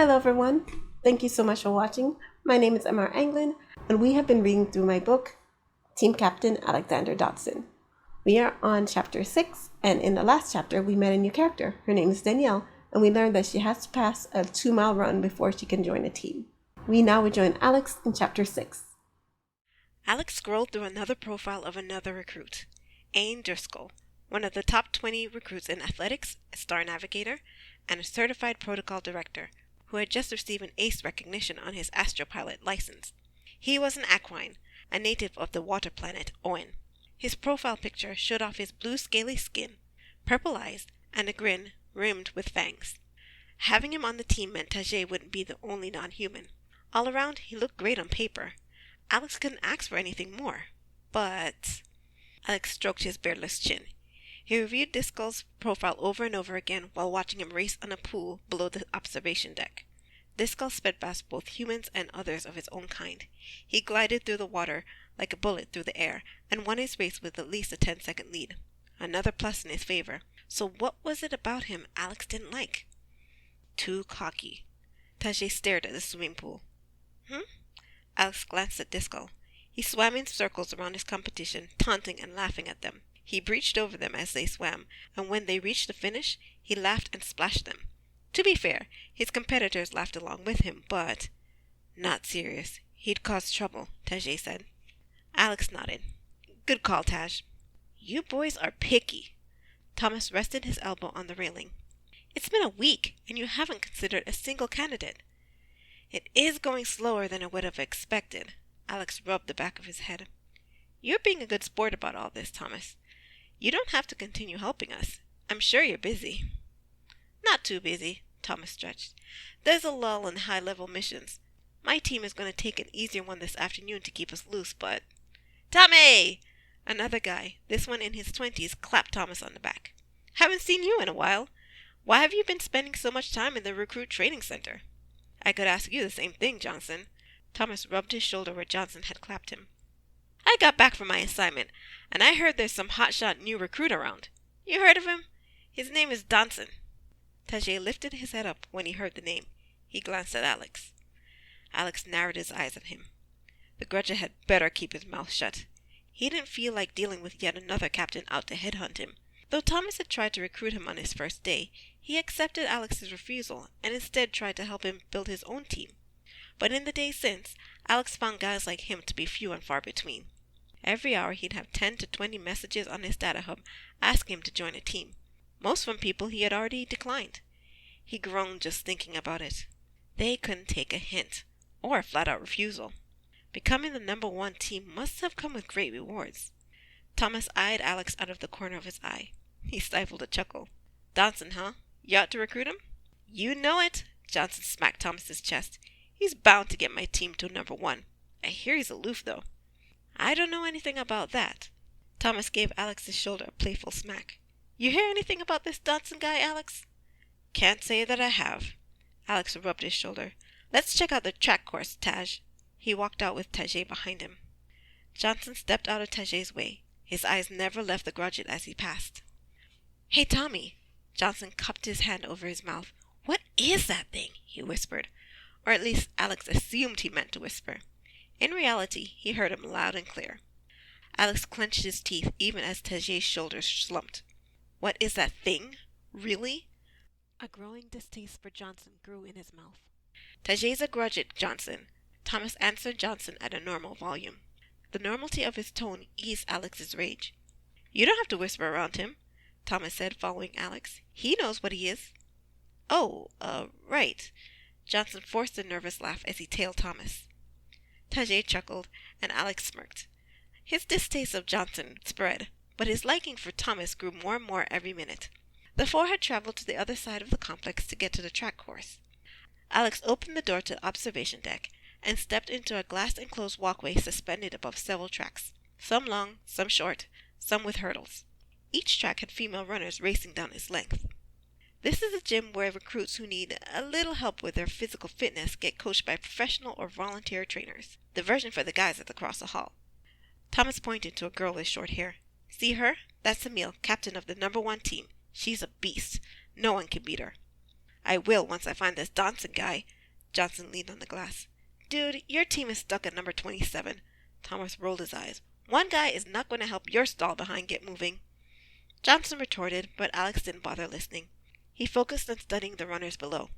Hello everyone, thank you so much for watching. My name is Emma Anglin and we have been reading through my book, Team Captain Alexander Donson. We are on chapter 6 and in the last chapter we met a new character. Her name is Danielle and we learned that she has to pass a 2-mile run before she can join a team. We now will join Alex in chapter 6. Alex scrolled through another profile of another recruit, Ain Driscoll, one of the top 20 recruits in athletics, a star navigator, and a certified protocol director, who had just received an ACE recognition on his astropilot license. He was an Aquine, a native of the water planet Owen. His profile picture showed off his blue scaly skin, purple eyes, and a grin rimmed with fangs. Having him on the team meant Tajay wouldn't be the only non-human. All around, he looked great on paper. Alex couldn't ask for anything more. But Alex stroked his beardless chin. He reviewed Driscoll's profile over and over again while watching him race on a pool below the observation deck. Driscoll sped past both humans and others of his own kind. He glided through the water like a bullet through the air and won his race with at least a 10-second lead. Another plus in his favor. So what was it about him Alex didn't like? Too cocky. Tajay stared at the swimming pool. Alex glanced at Driscoll. He swam in circles around his competition, taunting and laughing at them. He breached over them as they swam, and when they reached the finish, he laughed and splashed them. To be fair, his competitors laughed along with him, but not serious. He'd caused trouble, Tajay said. Alex nodded. Good call, Taj. You boys are picky. Thomas rested his elbow on the railing. It's been a week, and you haven't considered a single candidate. It is going slower than I would have expected. Alex rubbed the back of his head. You're being a good sport about all this, Thomas. You don't have to continue helping us. I'm sure you're busy. Not too busy, Thomas stretched. There's a lull in high-level missions. My team is going to take an easier one this afternoon to keep us loose, but... Tommy! Another guy, this one in his 20s, clapped Thomas on the back. Haven't seen you in a while. Why have you been spending so much time in the recruit training center? I could ask you the same thing, Johnson. Thomas rubbed his shoulder where Johnson had clapped him. I got back from my assignment, and I heard there's some hotshot new recruit around. You heard of him? His name is Donson. Tajay lifted his head up when he heard the name. He glanced at Alex. Alex narrowed his eyes at him. The Grudger had better keep his mouth shut. He didn't feel like dealing with yet another captain out to headhunt him. Though Thomas had tried to recruit him on his first day, he accepted Alex's refusal and instead tried to help him build his own team. But in the days since, Alex found guys like him to be few and far between. Every hour he'd have 10 to 20 messages on his data hub asking him to join a team, most from people he had already declined. He groaned just thinking about it. They couldn't take a hint, or a flat-out refusal. Becoming the number 1 team must have come with great rewards. Thomas eyed Alex out of the corner of his eye. He stifled a chuckle. Donson, huh? You ought to recruit him? You know it, Johnson smacked Thomas's chest. He's bound to get my team to number 1. I hear he's aloof, though. I don't know anything about that. Thomas gave Alex's shoulder a playful smack. You hear anything about this Donson guy, Alex? Can't say that I have. Alex rubbed his shoulder. Let's check out the track course, Taj. He walked out with Tajay behind him. Johnson stepped out of Tajay's way. His eyes never left the Grudget as he passed. Hey, Tommy. Johnson cupped his hand over his mouth. What is that thing? He whispered. Or at least Alex assumed he meant to whisper. In reality, he heard him loud and clear. Alex clenched his teeth even as Tajay's shoulders slumped. What is that thing? Really? A growing distaste for Johnson grew in his mouth. Tajay's a Grudget, Johnson. Thomas answered Johnson at a normal volume. The normality of his tone eased Alex's rage. You don't have to whisper around him, Thomas said, following Alex. He knows what he is. Oh, right. Johnson forced a nervous laugh as he tailed Thomas. Tajay chuckled, and Alex smirked. His distaste of Johnson spread, but his liking for Thomas grew more and more every minute. The 4 had traveled to the other side of the complex to get to the track course. Alex opened the door to the observation deck and stepped into a glass-enclosed walkway suspended above several tracks, some long, some short, some with hurdles. Each track had female runners racing down its length. This is a gym where recruits who need a little help with their physical fitness get coached by professional or volunteer trainers. The version for the guys is across the hall. Thomas pointed to a girl with short hair. See her? That's Emil, captain of the number 1 team. She's a beast. No one can beat her. I will once I find this Donson guy. Johnson leaned on the glass. Dude, your team is stuck at number 27. Thomas rolled his eyes. One guy is not going to help your stall behind get moving. Johnson retorted, but Alex didn't bother listening. He focused on studying the runners below.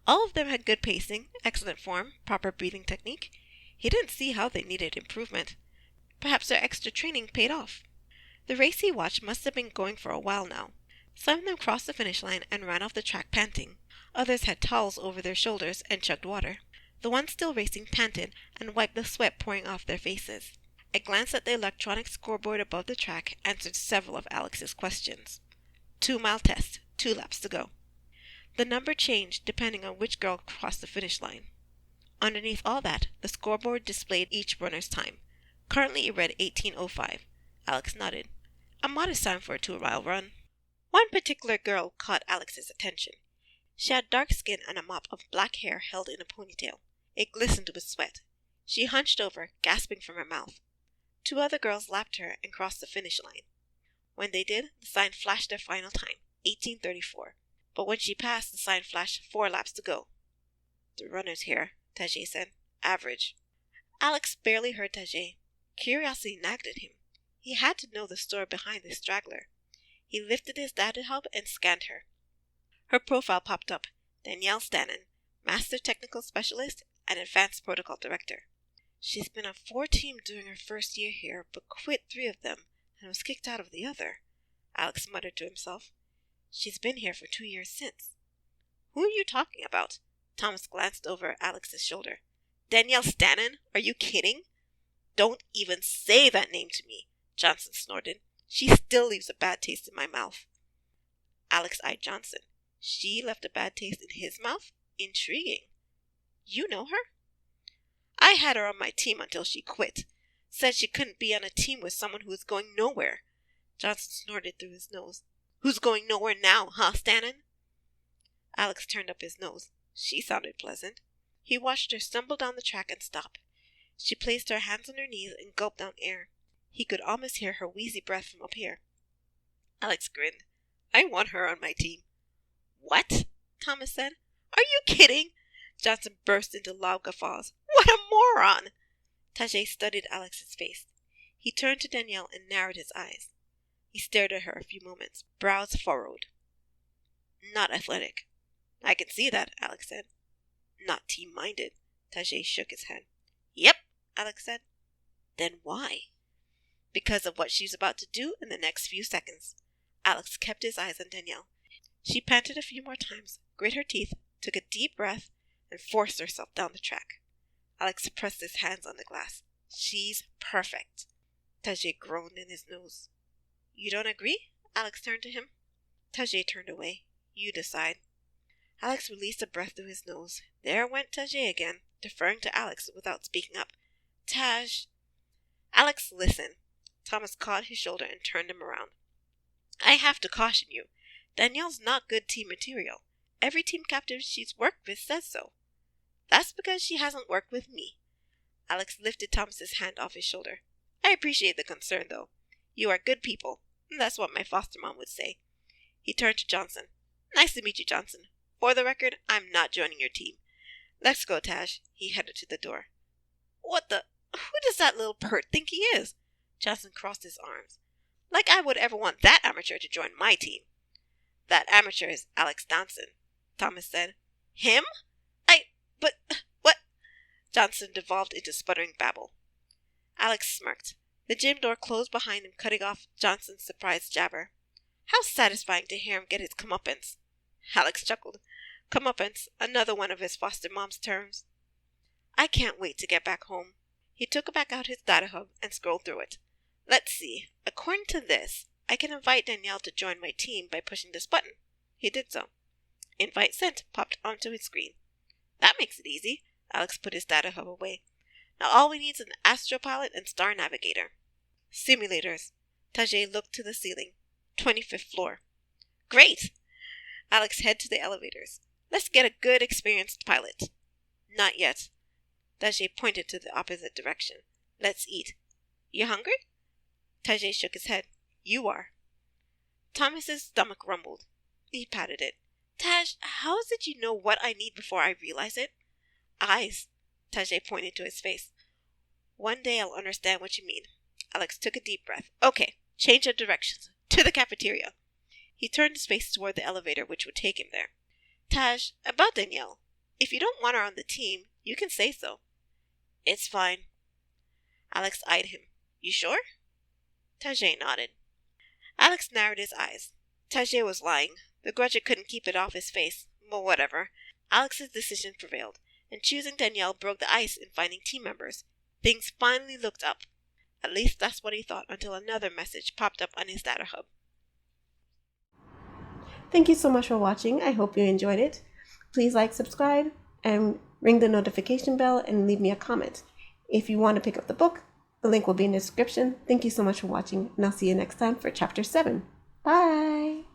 All of them had good pacing, excellent form, proper breathing technique. He didn't see how they needed improvement. Perhaps their extra training paid off. The race he watched must have been going for a while now. Some of them crossed the finish line and ran off the track panting. Others had towels over their shoulders and chugged water. The ones still racing panted and wiped the sweat pouring off their faces. A glance at the electronic scoreboard above the track answered several of Alex's questions. 2-mile test, 2 laps to go. The number changed depending on which girl crossed the finish line. Underneath all that, the scoreboard displayed each runner's time. Currently it read 18:05. Alex nodded. A modest time for a 2-mile run. One particular girl caught Alex's attention. She had dark skin and a mop of black hair held in a ponytail. It glistened with sweat. She hunched over, gasping from her mouth. 2 other girls lapped her and crossed the finish line. When they did, the sign flashed their final time, 18:34. But when she passed, the sign flashed 4 laps to go. The runners here, Tajay said. Average. Alex barely heard Tajay. Curiosity nagged at him. He had to know the story behind this straggler. He lifted his data hub and scanned her. Her profile popped up. Danielle Stanon, Master Technical Specialist and Advanced Protocol Director. She's been on 4 teams during her first year here, but quit 3 of them and was kicked out of the other. Alex muttered to himself. She's been here for 2 years since. Who are you talking about? Thomas glanced over Alex's shoulder. Danielle Stanon? Are you kidding? Don't even say that name to me, Johnson snorted. She still leaves a bad taste in my mouth. Alex eyed Johnson. She left a bad taste in his mouth? Intriguing. You know her? I had her on my team until she quit. Said she couldn't be on a team with someone who was going nowhere. Johnson snorted through his nose. Who's going nowhere now, huh, Stanon? Alex turned up his nose. She sounded pleasant. He watched her stumble down the track and stop. She placed her hands on her knees and gulped down air. He could almost hear her wheezy breath from up here. Alex grinned. I want her on my team. What? Thomas said. Are you kidding? Johnson burst into loud guffaws. What a moron! Tajay studied Alex's face. He turned to Danielle and narrowed his eyes. He stared at her a few moments, brows furrowed. Not athletic. I can see that, Alex said. Not team-minded. Tajay shook his head. Yep, Alex said. Then why? Because of what she's about to do in the next few seconds. Alex kept his eyes on Danielle. She panted a few more times, grit her teeth, took a deep breath, and forced herself down the track. Alex pressed his hands on the glass. She's perfect. Tajay groaned in his nose. You don't agree? Alex turned to him. Tajay turned away. You decide. Alex released a breath through his nose. There went Tajay again, deferring to Alex without speaking up. Taj. Alex, listen. Thomas caught his shoulder and turned him around. I have to caution you. Danielle's not good team material. Every team captain she's worked with says so. That's because she hasn't worked with me. Alex lifted Thomas's hand off his shoulder. I appreciate the concern, though. You are good people. That's what my foster mom would say. He turned to Johnson. Nice to meet you, Johnson. For the record, I'm not joining your team. Let's go, Taj. He headed to the door. What the? Who does that little pert think he is? Johnson crossed his arms. Like I would ever want that amateur to join my team. That amateur is Alex Donson, Thomas said. Him? But, what? Johnson devolved into sputtering babble. Alex smirked. The gym door closed behind him, cutting off Johnson's surprised jabber. How satisfying to hear him get his comeuppance. Alex chuckled. Comeuppance, another one of his foster mom's terms. I can't wait to get back home. He took back out his data hub and scrolled through it. Let's see. According to this, I can invite Danielle to join my team by pushing this button. He did so. Invite sent popped onto his screen. That makes it easy. Alex put his data hub away. Now all we need is an astropilot and star navigator. Simulators. Tajay looked to the ceiling. 25th floor. Great! Alex head to the elevators. Let's get a good experienced pilot. Not yet. Tajay pointed to the opposite direction. Let's eat. You hungry? Tajay shook his head. You are. Thomas's stomach rumbled. He patted it. Taj, how is it you know what I need before I realize it? Eyes. Tajay pointed to his face. One day I'll understand what you mean. Alex took a deep breath. Okay, change of directions. To the cafeteria. He turned his face toward the elevator which would take him there. Taj, about Danielle. If you don't want her on the team, you can say so. It's fine. Alex eyed him. You sure? Tajay nodded. Alex narrowed his eyes. Tajay was lying. The Grudger couldn't keep it off his face. But whatever. Alex's decision prevailed, and choosing Danielle broke the ice in finding team members. Things finally looked up. At least that's what he thought until another message popped up on his data hub. Thank you so much for watching. I hope you enjoyed it. Please like, subscribe, and ring the notification bell and leave me a comment. If you want to pick up the book, the link will be in the description. Thank you so much for watching, and I'll see you next time for Chapter 7. Bye!